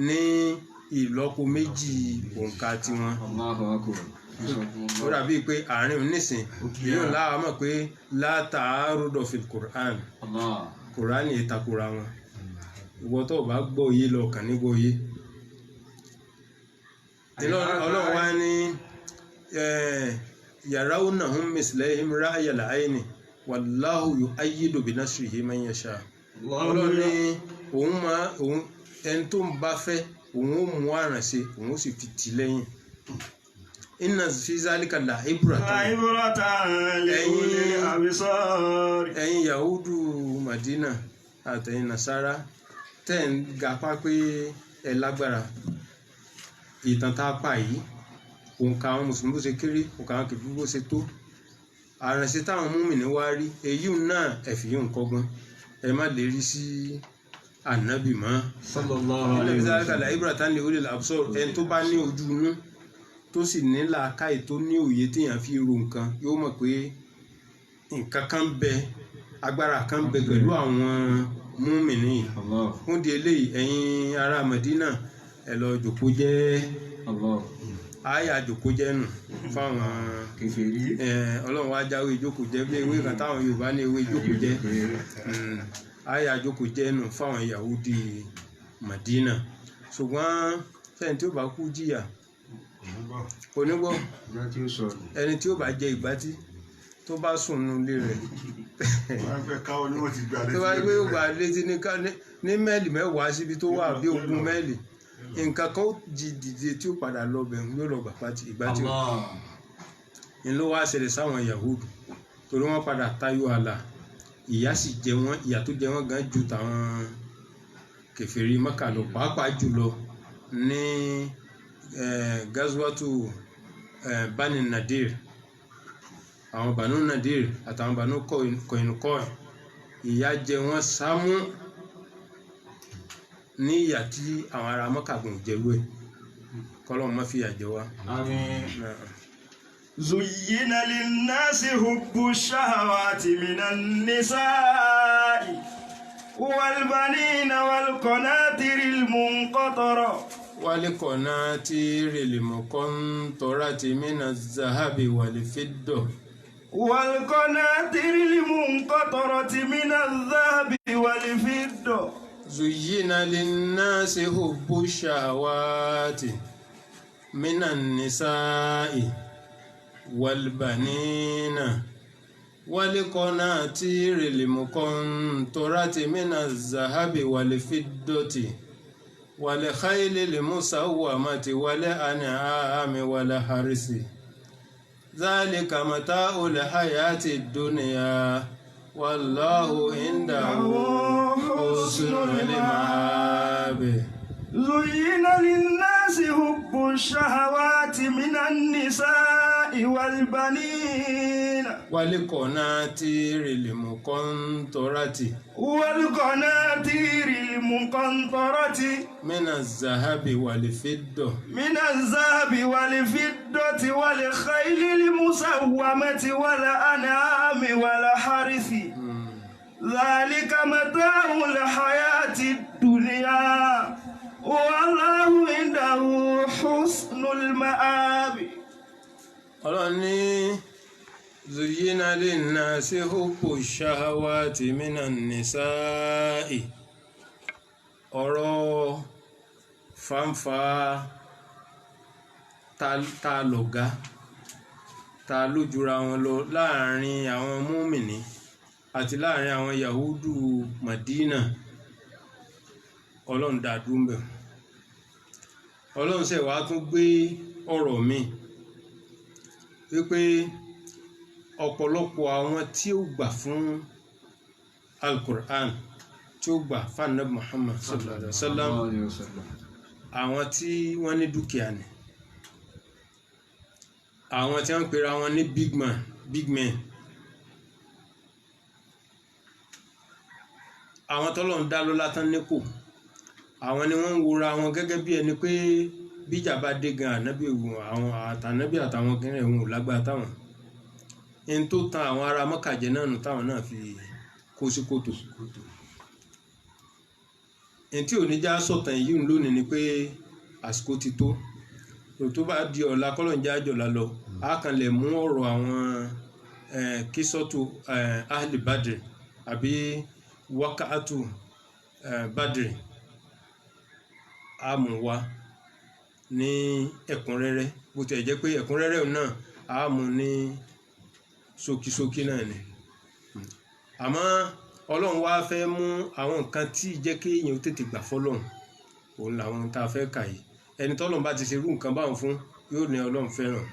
ní ìlọ́po méjì òǹkà tiwọn. ó dàbí pé àárín onísìn yóò láwa mọ̀ pé látàárọ̀dọ̀ fi Kùránì ìtakùrà wọn ìwọ tó bá gbọ́ òye lọ kàn ní gbọ́ òye. Ọlọ́run wá ní yarawnahum mislayhim ra'yal ayni wallahu yu'ayyidu binasrihi man yasha. Ọlọ́run ní òun ẹni tó ń bá fẹ́ òun ó mú àrànṣe òun ó sì fi tì lẹ́yìn. Inna fi zalika la ibratan liulil absar. ẹ̀yin Yahudu Madina àtẹ̀yin Nasara tẹ́ ń gapá pé ẹ lágbára ìtàn tá a pa yìí òǹkà àwọn mùsùlùmí bó ṣe kéré òǹkà àwọn kèfèrí bó ṣe tó àrànṣe táwọn mùmínì wá rí èyí náà ẹ̀fì yóò ń kọ́gbọ́n ẹ má lè rí sí ànábì mọ́. Inna fi zalika la ibratan liulil absar ẹni tó bá ní ojú inú tó sì ní làákàyè tó ní òye téèyàn fi ro nǹkan yóò mọ̀ pé nǹkan kan bẹ agbára kan bẹ pẹ̀lú àwọn mùmínì yìí. fún di eléyìí ẹ̀yin ará Mẹdínà ẹ lọ jòkó jẹ́ àyà jòkó jẹ́ nù fáwọn kèfèrí. Ọlọ́run wá jáwé ìjókòó jẹ́ bí ewé kan táwọn Yorùbá ní ewé ìjókòó jẹ́ àyà jókòó jẹ́ nù fáwọn Yahudi Mẹdínà ṣùgbọ́n fẹ́ni tí ó bá kú jìyà onígbọ́ ẹni tí ó bá jẹ ìgbátí tó bá sùn nílé rẹ̀ tó bá gbé ògbà létí ní mẹ́ẹ̀lì mẹ́wàá síbi tó wà bí 20 mẹ́ẹ̀lì nǹkan kan ó dìde tí ó padà lọ bẹ̀rù yóò lọ ìgbátí ó ní ló wá ṣẹlẹ̀ sáwọn Yahudu torí wọ́n padà tayọ àlà ìyà sì jẹ wọ́n ìyà tó jẹ wọ́n gan ju tàwọn kèfèrí Mákà lọ pàápàá jùlọ ní gazwatu Bani Nadir àwọn Banu Nadir àtàwọn Banu Koinukoi ìyà jẹ wọ́n sámú ní ìyà tí àwọn ará Mákà gùn jẹ́rú ẹ̀ kọ́lọ́run má fi ìyà jẹ wá. Àmín. Zuyyina linnasi hubbu shahawati minan nisa'i wal banina wal qanatiril munqatara والقناطير المقنطرة من الذهب والفضة والقناطر المنقطرة من الذهب والفضة زين للناس حب الشهوات من النساء والبنين والقناطير المقنطرة من الذهب والفضة والخيل المسومة والأنعام والحرث ذلك متاع الحياة الدنيا والله عنده حسن المآب. زين للناس حب الشهوات من النساء والبنين والقناطير المقنطرة والقناطير المقنطرة من الذهب والفضة والخيل المسومة والأنعام والحرث ذلك متاع الحياة الدنيا والله عنده حسن المآب. Ọlọ́run ní zuyina linnasi hubbu shahawati minan nisa'i. Ọ̀rọ̀ fàǹfà ta lọ̀gá ta lójúra wọn lọ láàrin àwọn múmìnì àti láàrin àwọn yahudu Madina. Ọlọ́run dàdúmbẹ̀. Ọlọ́run ṣe wá tún gbé ọ̀rọ̀ mi wípé ọ̀pọ̀lọpọ̀ àwọn tí ó gbà fún Al-Qur'an tí ó gbà fún Ànábì Muhammad sallallahu alaihi wasallam àwọn tí wọ́n ní dúkìá ni àwọn tí wọ́n pera wọn ní big men àwọn tọ́lọ́run dá lọ́lá tán nípò àwọn ni wọ́n ń wora wọn gẹ́gẹ́ bí ẹni pé bíjà bá dé gan ànábì àwọn àtànábì àtàwọn kìnìún ẹ̀hún ò lágbára táwọn ẹni tó tan àwọn ará mọ́kàjẹ́ náà nù táwọn náà fi kó sí kòtò ẹni tí ò ní já sọ̀tàn yìí lónìí ni pé àsìkò ti tó tó bá di ọ̀la kọ́lọ̀ ń já jọ̀la lọ á kàn lè mú ọ̀rọ̀ àwọn kísọ́tù ahli badri àbí wákàtù badri á mú wa ní ẹ̀kúnrẹ́rẹ́ bó ti ẹ̀ jẹ́ pé ẹ̀kúnrẹ́rẹ́ náà á mú ní ṣókíṣókí náà ni àmọ́ ọlọ́run wá fẹ́ mú àwọn nǹkan tí jẹ́ kí èèyàn tètè gbà fọ́lọ́run òun làwọn tá a fẹ́ kà yìí ẹni tọ́lọ́run bá ti ṣe irú nǹkan báwọn fún yóò ní ọlọ́run fẹ́ràn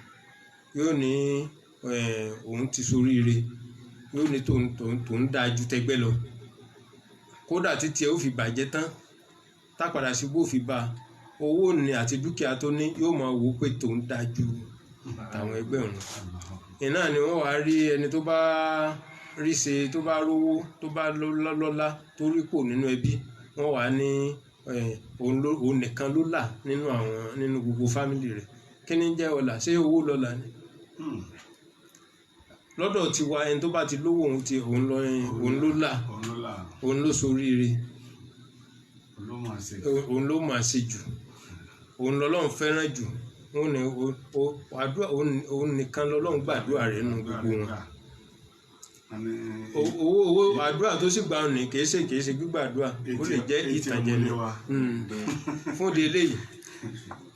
yóò ní òun ti soríire yóò ní tòun dáa ju tẹgbẹ́ lọ kódà títí ẹ ó fi bàjẹ́ tán tápadà sí bó fi bá owó ní àti dúkìá tó ní yóò máa wò pé tòun dáa ju tàwọn ẹgbẹ́ òun iná ni wọ́n wá rí ẹni tó bá rí ṣe tó bá rówó tó bá lọ́lá tó rí pò nínú ẹbí wọ́n wá ní òun nìkan ló là nínú gbogbo fámìlì rẹ̀ kí ni jẹ́ ọlà ṣé owó lọ́lá ni lọ́dọ̀ tiwa ẹni tó bá ti lówó òun ló là òun ló soríire òun ló máa ṣe jù òun lọ́lọ́run fẹ́ràn jù òun nìkan lọ́lọ́run gbàdúrà rẹ̀ nínú gbogbo wọn owó àdúrà tó sì gbà ní kìí ṣe gbígbàdúrà ó lè jẹ́ ìtànjẹ ni fún de eléyìí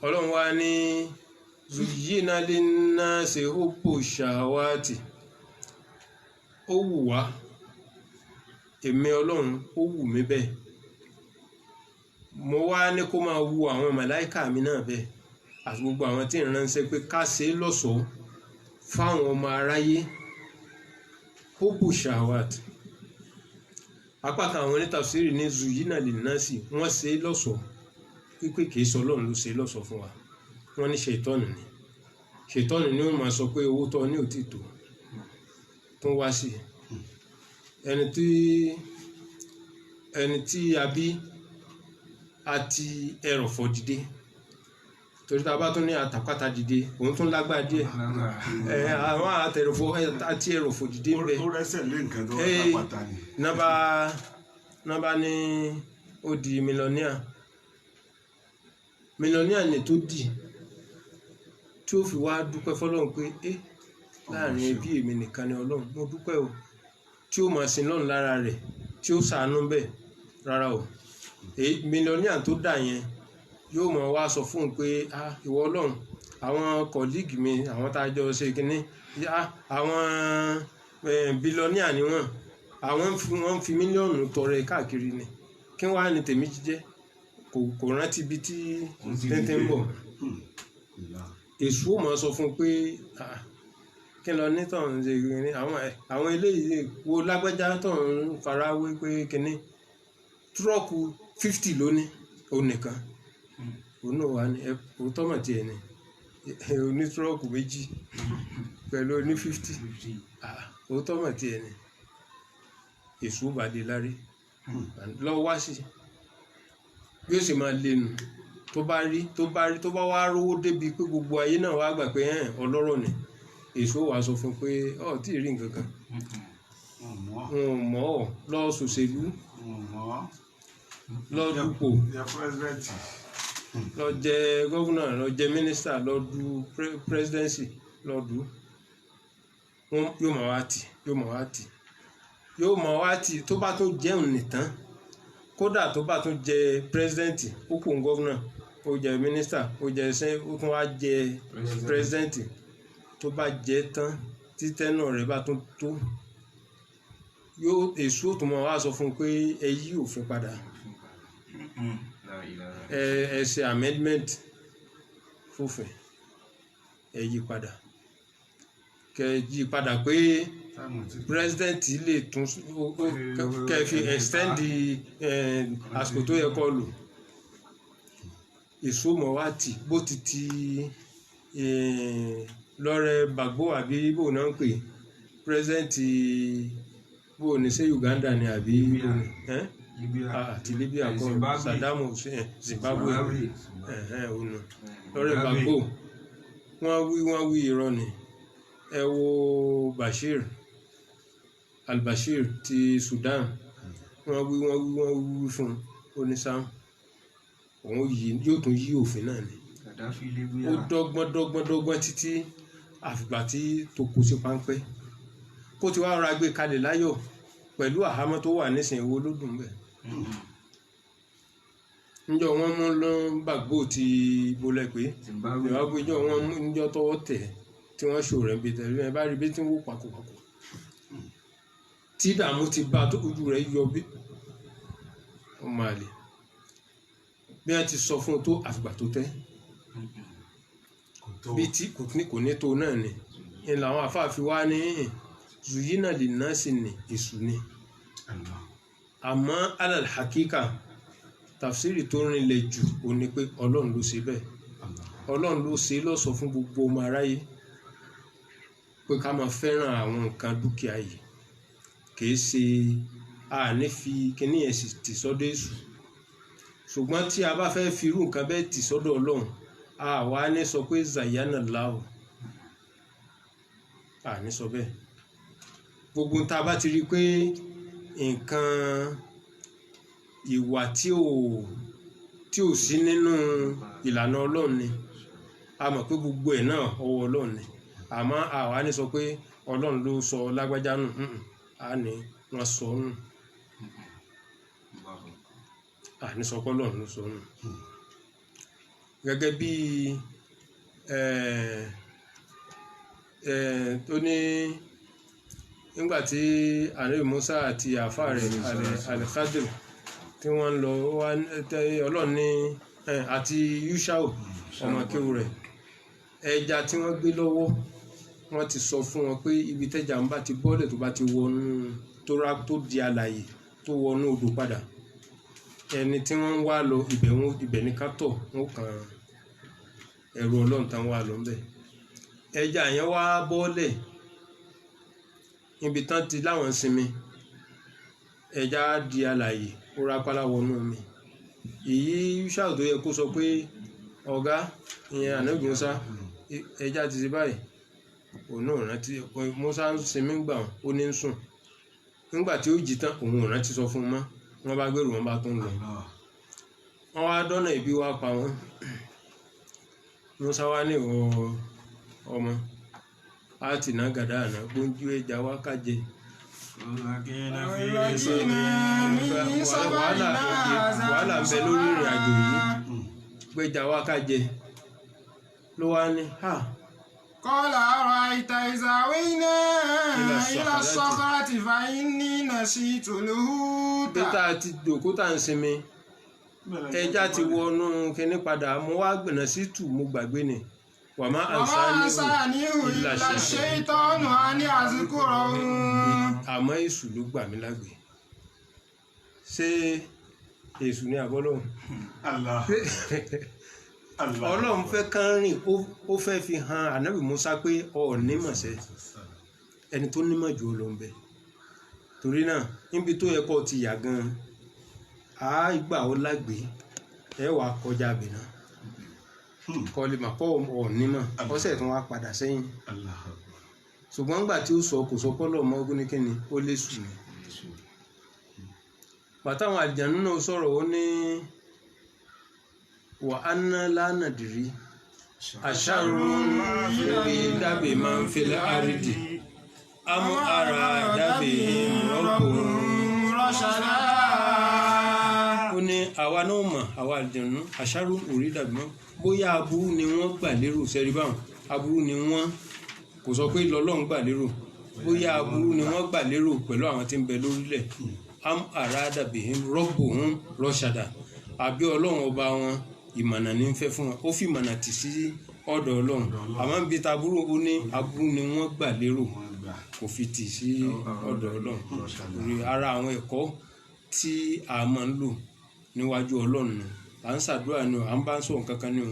ọlọ́run wá ní zuyina linnasi hubbu shahawati ó wù wá èmi ọlọ́run ó wù mí bẹ́ẹ̀ mo wá ní kó máa wu àwọn màláìkà mi náà bẹ́ẹ̀ àti gbogbo àwọn tí ń ránṣẹ́ pé ká ṣe é lọ́ṣọ̀ọ́ fáwọn ọmọ aráyé hubbu shahawat apá kan àwọn onítafsírì ní zuyina linnasi wọ́n ṣe é lọ́ṣọ̀ọ́ pípé kìí sọ ọlọ́run ló ṣe é lọ́ṣọ̀ọ́ fún wa wọ́n ní ṣètọ́nù ni ó máa sọ pé owó tọ́ ní òtítọ́ tó wá sí ẹni tí a bí àti ẹrọ̀fọ̀ dìde torí tá a bá tún ní àtàpátá dìde òun tún lágbára díẹ̀ àwọn àti ẹrọ̀fọ̀ dìde ń bẹ ó rẹ́sẹ̀ lé nǹkan tó àtàpátá ni. nábà ní ó di mílíọ̀nìà ní tó dì tí ó fi wá dúpẹ́ fọlọ́run pé láàrin ẹbí èmi nìkan ni ọlọ́run mo dúpẹ́ o tí ó máa sin lọ́run lára rẹ̀ tí ó ṣàánú bẹ́ẹ̀ rárá o mílíọ̀nìà tó dà yẹn yóò mọ̀ wá sọ fún un pé ìwọ ọlọ́run àwọn kọ̀líìgì mi àwọn tá a jọ ṣe kínní àwọn bílíọ̀nìà ni wọ́n fi mílíọ̀nù tọrẹ káàkiri ni kí wọ́n á ní tèmi jíjẹ́ kò rántí ibi tí tẹ́tẹ́ ń bọ̀ èṣù ó mọ̀ sọ fún un pé kí lọ ní tọ̀ ń ṣe kínní àwọn eléyìí wo lágbájá tọ̀ ń farawé pé kínní tírọ́ọ̀kù 50 lónìí òun nìkan òun náà wà ní òótọ́ mọ̀ tiẹ̀ ni onítúrọ́ọ̀kù méjì pẹ̀lú oní 50 òótọ́ mọ̀ tiẹ̀ ni èso bàdé lárí lọ́wọ́ wá sí bí ó sì máa lẹ́nu tó bá wá rówó débi pé gbogbo ayé náà wá gbà pé ọlọ́rọ̀ ni èso wàá sọ fún pé tí ì rí nǹkan kan wọn ò mọ̀ ọ́ lọ ṣòṣèlú lọ dupò lọ jẹ gọ́vùnà lọ jẹ mínísítà lọ du pírẹsidẹ́nsì lọ du yóò máa wá tì tó bá tún jẹun nìtàn kódà tó bá tún jẹ pírẹsidẹ́ntì ó kù ń gọ́vùnà ó jẹ mínísítà ó tún wá jẹ pírẹsidẹ́ntì tó bá jẹ tán títẹ́nà rẹ̀ bá tún tó èso tó máa wá sọ fún un pé ẹ yí òfin padà ẹ ṣe amendment fòfin ẹ yí padà kẹ yí padà pé president lè tún kẹ fi extend àsìkò tó yẹ kó lò èso mọ̀ wá tì bó ti Laurent Gbagbo àbí bò náà ń pè president bò ní ṣe Uganda ni àbí àti Libya kọ Saddam Hussein Zimbabwe ọ̀nà Laurent Gbagbo wọ́n wí irọ́ ni ẹ wo al-Bashir ti Sudan wọ́n wí fún onísàm òun yóò tún yí òfin náà ni ó dọ́gbọ́n títí àfìgbà tí tó kó sí páńpẹ́ kó ti wá rọra gbé kalẹ̀ láyọ̀ pẹ̀lú àhámọ́ tó wà nísìnyí owó ló dùn bẹ́ẹ̀. níjọ́ wọ́n mú lọ Gbagbo ti bolẹ̀ pé Zimbabwe níjọ́ wọ́n mú níjọ́ tọwọ́ tẹ̀ tí wọ́n ṣòro rẹ̀ bí tẹ̀lé ẹ bá rí bí tí ń wò pàkópàkó tí ìdààmú ti bá tó ojú rẹ̀ yọ bí ọmọ àlè bí wọ́n ti sọ fún un tó àfìgbà tó tẹ́ bí tí kò ní tó náà ni ń làwọn afáàfin wá ní zuyina lè ná sí ni èṣù ni àmọ́ alal hakika tafsiri tó rinlẹ̀ jù ó ní pé ọlọ́run ló ṣe bẹ́ẹ̀ ọlọ́run ló ṣe lọ́sọ̀ fún gbogbo ọmọ aráyé pé ká máa fẹ́ràn àwọn nǹkan dúkìá yìí kìí ṣe àní fi kíní ẹ̀ sì tì sọ́dọ̀ èṣù ṣùgbọ́n tí a bá fẹ́ fi irú nǹkan bẹ́ẹ̀ tì sọ́dọ̀ ọlọ́run àwa ní sọ pé zayana láwù àní sọ bẹ́ẹ̀ gbogbo tá a bá ti rí i pé nǹkan ìwà tí ò sí nínú ìlànà ọlọ́run ni a mọ̀ pé gbogbo ẹ̀ náà ọwọ́ ọlọ́run ni àmọ́ àwa ní sọ pé ọlọ́run ló sọ lágbájá nù á ní wọ́n sọ nù àní sọ pé ọlọ́run ló sọ nù gẹ́gẹ́ bí tó ní nígbàtí ànábì Musa àti àfà rẹ̀ Al-Khadir tí wọ́n lọ ọlọ́run ní àti Yushau ọmọ kéwù rẹ̀ ẹja tí wọ́n gbé lọ́wọ́ wọ́n ti sọ fún wọn pé ibi tẹ́jà ń bá ti bọ́lẹ̀ tó bá ti wọnú tó di alàyè tó wọnú odò padà ẹni tí wọ́n ń wá lọ ibẹ̀ ní kátọ̀ wọ́n kàn ẹ̀rù ọlọ́run táwọn wà lọ ń bẹ̀ ẹja yẹn wá bọ́lẹ̀ níbi tán ti láwọn sinmi ẹja di alàyè ó rápálá wọnú omi èyí ṣáà tó yẹ kó sọ pé ọ̀gá ìyẹn ànábì Musa ẹja ti ṣe báyìí òun náà rántí Musa ń sinmi gbà ó ní sùn nígbà tí ó jí tán òun ò rántí sọ fún un mọ́ wọ́n bá gbèrò wọn bá tó ń lọ wọ́n wá dọ́nà ibi wá pa wọ́n Musa wá ní ọmọ àti náà gàdá àná gbójú ẹja wá kájẹ wàhálà ń bẹ lórí ìrìn àjò yìí gbẹjà wá kájẹ ló wá ní Qala ara'ayta idha awayna ila as-sakhrati fa inni nasitu al-huta. Pété àti dòkútà ń sinmi ẹja ti wọnú kíní padà mo wá gbìnà sí tù mo gbàgbé ni wà má ansanihu illa shaytanu an azkurahu. Àmọ́ èṣù ló gbà mí lágbè ṣé èṣù ní àbọ́lọ́hùn Allah. Allah. ọlọ́run fẹ́ kán rìn ó fẹ́ fi hàn ànábì Musa pé nímọ̀ṣẹ́ ẹni tó nímọ̀ jù ú lọ ń bẹ torí náà níbi tó yẹ kó ti yà gan á gbà ó lágbè ẹ wàá kọjá abẹ náà kọ́ lè mà pọ̀ nímọ̀ ọ̀sẹ̀ tó wá padà sẹ́yìn Allah. ṣùgbọ́n nígbà tí ó sọ kò sọ pọ́lọ̀ mọ́ ogún ní kíni ó lè sùn ní bàtàwọn àlìjànnú náà sọ̀rọ̀ ó ní wà á ná lánàdìrí àṣàrùn lórí dábì máa ń filẹ̀ àrídì amú ara dábì rọ́pò rọ́ṣàdá. ó ní àwa náà mọ̀ àwa àlìjànnú àṣàrùn lórí dàbí mọ́ bóyá aburú ni wọ́n gbà lérò sẹ́rí báwọn aburú ni wọ́n kò sọ pé lọ́lọ́run gbà lérò bóyá aburú ni wọ́n gbà lérò pẹ̀lú àwọn tí ń bẹ lórílẹ̀ am arada bihim rabbuhum rashada àbí ọlọ́run ọba wọn ìmọ̀nà ní fẹ́ fún wọn ó fi ìmọ̀nà tì sí ọ̀dọ̀ ọlọ́run àmọ́ bí taburú ó ní aburú ni wọ́n gbà lérò kò fi tì sí ọ̀dọ̀ ọlọ́run rí ara àwọn ẹ̀kọ́ tí a máa ń lò níwájú ọlọ́run nù à ń ṣàdúrà nù à ń bá ń sọ nǹkan kan nù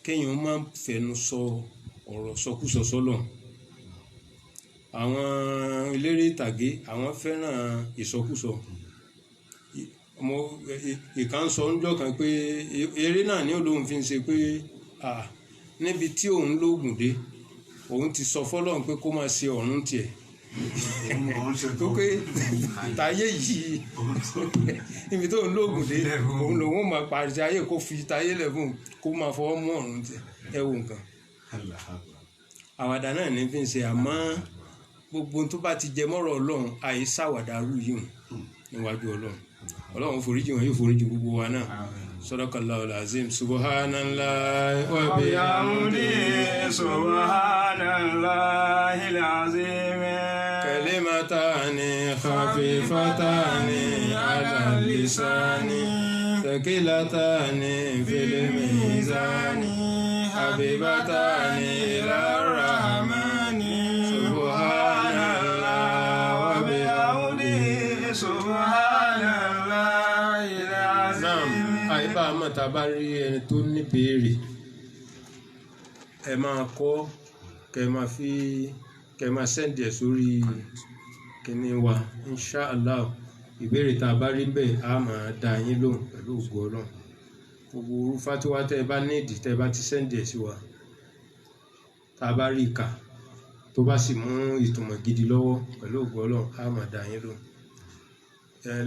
kéèyàn má fẹnu sọ ọ̀rọ̀ sọkúsọ sọ́lọ̀ àwọn eléré ìtàgé àwọn fẹ́ràn ìsọkúsọ ọmọ ìkan sọ ńjọ́ kan pé eré náà ní olóhùn fi ń ṣe pé níbi tí òun lóògùn dé òun ti sọ fọ́lọ́run pé kó máa ṣe ọ̀run tiẹ̀ tó pé táyé yìí níbi tó ń lóògùn dé òun lòun máa pàṣẹ ayé kó fi táyé lẹ̀ fún kó máa fọwọ́ mú ọ̀run tiẹ̀ ẹ wo nǹkan àwàdà náà ní fi ń ṣe àmọ́ gbogbo tó bá ti jẹ mọ́rọ̀ ọlọ́run àìsàwàdà rú yìí níwájú ọlọ́run foríjì wọn yóò foríjì gbogbo wa náà sadaqallahul azim subhanallahi wa bihamdihi subhanallahil azim kalimatani khafifatani ala lisani thaqilatani fil mizani habibatani ila rahmani àyíbá àmọ́ta bá rí ẹni tó ní béèrè ẹ máa kọ́ kẹ máa sẹ́ndì ẹ̀ sórí kíní wa inṣáàlá ìbéèrè tá a bá rí bẹ́ẹ̀ a máa dá yín lóhùn pẹ̀lú ògo Ọlọ́run gbogbo orúfá tí wá tẹ́ ẹ bá nídìí tẹ́ ẹ bá ti sẹ́ndì ẹ̀ sí wa tá a bá rí ìkà tó bá sì mú ìtumọ̀ gidi lọ́wọ́ pẹ̀lú ògo Ọlọ́run a máa dá yín lóhùn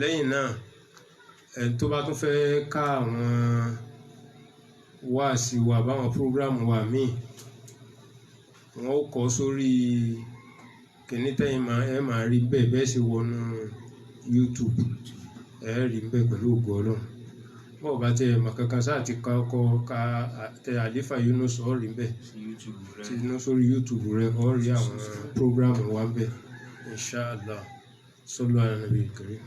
lẹ́yìn náà ẹni tó bá tún fẹ́ ká àwọn wáàsí wa báwọn prógrámù wa míì wọ́n ó kọ sórí kìíní tẹ́yìn máa rí bẹ́ẹ̀ sì wọnú YouTube rí bẹ́ẹ̀ pẹ̀lú ògo Ọlọ́run bọ́ọ̀ bá tẹ ẹ̀mọ̀ kankan sáà ti ka tẹ àlífà Yunus ọ̀ rí bẹ́ẹ̀ tí inú sórí YouTube rẹ ọ̀ rí àwọn prógrámù wa bẹ́ẹ̀ inṣáàlá sallu ala nabi karim.